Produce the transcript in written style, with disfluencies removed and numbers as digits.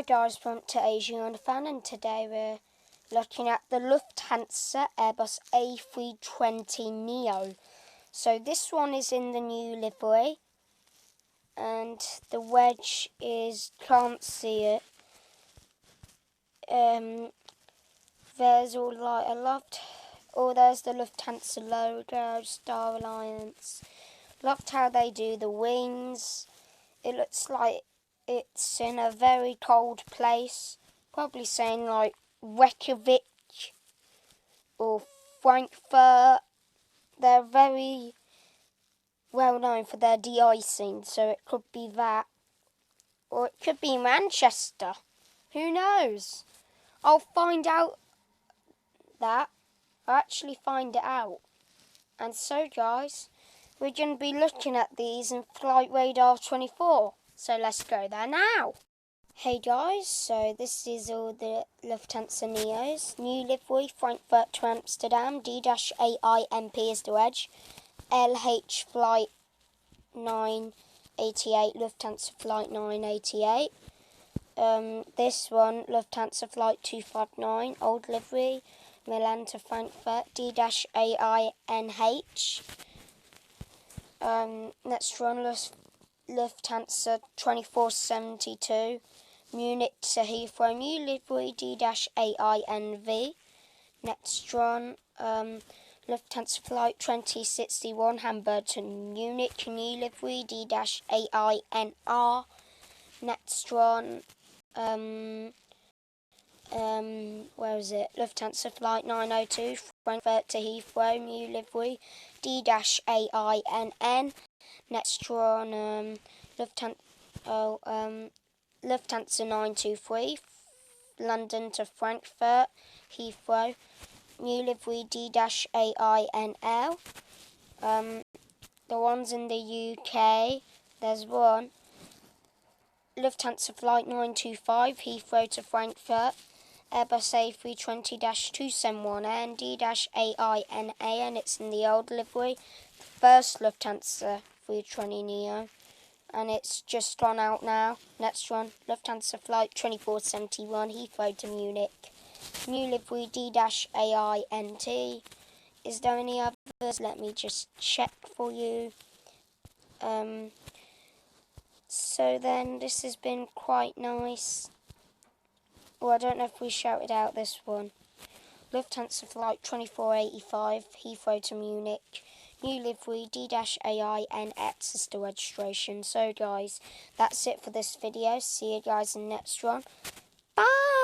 guys, welcome to Asian and today we're looking at the Lufthansa Airbus A320neo. So this one is in the new livery and the wedge is, can't see it. There's all like there's the Lufthansa logo, Star Alliance. Loved how they do the wings. It looks like it's in a very cold place, probably saying like Reykjavik or Frankfurt. They're very well known for their de-icing, so it could be that. Or it could be Manchester. Who knows? I'll find out that. I'll actually find it out. And so guys, we're going to be looking at these in Flight Radar 24. So let's go there now. Hey guys, so this is all the Lufthansa Neos. New livery, Frankfurt to Amsterdam. D-AIMP is the wedge. LH Flight 988, Lufthansa Flight 988. This one, Lufthansa Flight 259, old livery. Milan to Frankfurt, D-AINH. Next one, Lufthansa 2472, Munich to Heathrow, new livery D-AINV. Next one, Lufthansa Flight 2061, Hamburg to Munich, new livery D-AINR. Next one, where is it? Lufthansa Flight 902, Frankfurt to Heathrow, new livery D-AINN. Next one, Lufthansa 923, London to Frankfurt, Heathrow, new livery D-AINL. The ones in the UK, there's one, Lufthansa Flight 925, Heathrow to Frankfurt, Airbus A320-271 D-AINA, and it's in the old livery. First Lufthansa A320neo, and it's just gone out now. Next one, Lufthansa Flight 2471, Heathrow to Munich, new livery D-AINT. Is there any others? Let me just check for you. So then, this has been quite nice. Oh, I don't know if we shouted out this one. Lufthansa Flight 2485, Heathrow to Munich, new livery D-AINX is the registration. So guys, that's it for this video. See you guys in the next one. Bye!